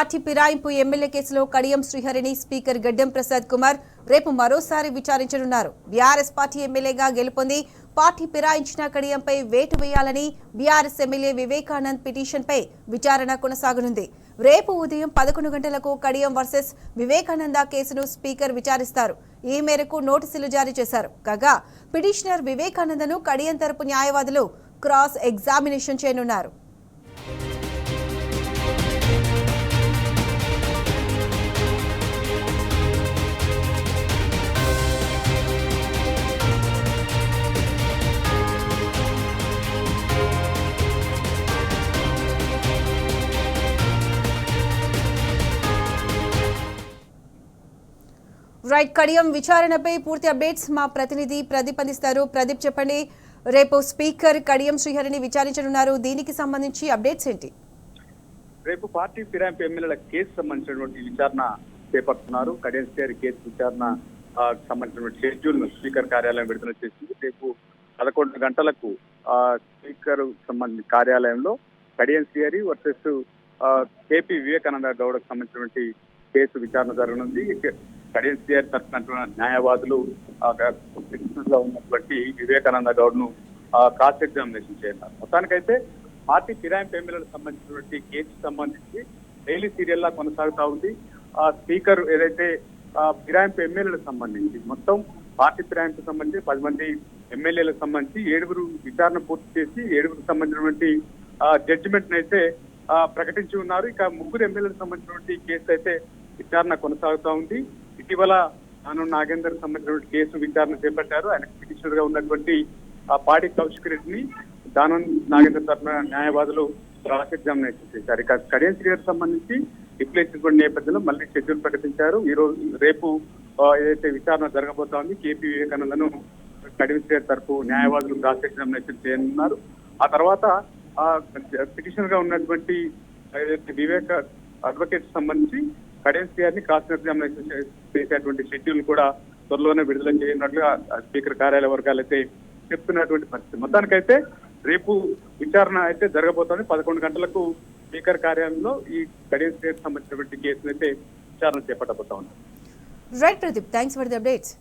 Party ఫిరాయింపు MLA కేసులో కడియం శ్రీహరిని speaker గడ్డం ప్రసాద్ కుమార్ రేపు మరోసారి విచారించనున్నారు. బీఆర్ఎస్ పార్టీ ఎమ్మెల్యేగా గెలుపొంది పార్టీ ఫిరాయించిన కడియంపై వేటు వేయాలని బీఆర్ఎస్ ఎమ్మెల్యే వివేకానంద్ పిటిషన్పై విచారణ కొనసాగనుంది. రేపు ఉదయం 11 గంటలకు కడియం వర్సెస్ వివేకానంద కేసును స్పీకర్ విచారిస్తారు. ఈ మేరకు నోటీసులు జారీ చేశారు. కాగా పిటిషనర్ వివేకానందను కడియం తరపు న్యాయవాదులు క్రాస్ ఎగ్జామినేషన్ చేయనున్నారు. రైట్, కడియం విచారణపై పూర్తి అప్డేట్స్ మా ప్రతినిధి ప్రదీప్ అందిస్తారు. ప్రదీప్, చెప్పండి, రేపు స్పీకర్ కడియం శ్రీహరిని విచారించనున్నారు. దీనికి సంబంధించి అప్డేట్స్ ఏంటి? రేపు పార్టీ ఫిరాయింపు ఎమ్మెల్యేల కేసు సంబంధించినటువంటి విచారణ చేపడుతున్నారు. కడియం శ్రీహరి కేసు విచారణ సంబంధించినటువంటి షెడ్యూల్ ను స్పీకర్ కార్యాలయం విడుదల చేసింది. రేపు 11 గంటలకు స్పీకర్ సంబంధించిన కార్యాలయంలో కడియం శ్రీహరి వర్సెస్ కేపీ వివేకానంద గౌడకు సంబంధించినటువంటి కేసు విచారణ జరగనుంది. కడియం శ్రీహరి తరఫున న్యాయవాదులు లో ఉన్నటువంటి వివేకానంద గౌడ్ ను క్రాస్ ఎగ్జామినేషన్ చేయనున్నారు. మొత్తానికైతే పార్టీ ఫిరాయింపు ఎమ్మెల్యేలకు సంబంధించినటువంటి కేసు సంబంధించి డైలీ సీరియల్ లా కొనసాగుతా ఉంది. స్పీకర్ ఏదైతే ఫిరాయింపు ఎమ్మెల్యేలకు సంబంధించి మొత్తం పార్టీ ఫిరాయింపు సంబంధించి 10 మంది ఎమ్మెల్యేలకు సంబంధించి 7 విచారణ పూర్తి చేసి 7 సంబంధించినటువంటి జడ్జిమెంట్ అయితే ప్రకటించి ఉన్నారు. ఇక 3 ఎమ్మెల్యేలకు సంబంధించినటువంటి కేసు అయితే విచారణ కొనసాగుతా ఉంది. ఇటీవల నాగేందర్ సంబంధించినటువంటి కేసు విచారణ చేపట్టారు. ఆయన పిటిషనర్ గా ఉన్నటువంటి పాడి కౌశిక్ రెడ్డిని దానం నాగేందర్ తరఫున న్యాయవాదులు క్రాస్ ఎగ్జామినేషన్ చేశారు. ఇక కడియం శ్రీహరికి సంబంధించి ఇప్లేసినటువంటి నేపథ్యంలో మళ్ళీ షెడ్యూల్ ప్రకటించారు. రేపు ఏదైతే విచారణ జరగబోతా ఉంది, కేపీ వివేకానందను కడియం శ్రీహరి తరఫు న్యాయవాదులు క్రాస్ ఎగ్జామినేషన్ చేయనున్నారు. ఆ తర్వాత పిటిషనర్ గా ఉన్నటువంటి ఏదైతే వివేక అడ్వకేట్ సంబంధించి కడియం శ్రీహరిని క్రాస్ ఎగ్జామినేషన్ చేసేటువంటి షెడ్యూల్ కూడా త్వరలోనే విడుదల చేయనున్నట్లుగా స్పీకర్ కార్యాలయ వర్గాలు అయితే చెప్తున్నటువంటి పరిస్థితి. మొత్తానికైతే రేపు విచారణ అయితే జరగబోతోంది. 11 గంటలకు స్పీకర్ కార్యాలయంలో ఈ కడియం శ్రీహరికి సంబంధించినటువంటి కేసును అయితే విచారణ చేపట్టబోతా ఉంది. Right Pradeep, thanks for the updates.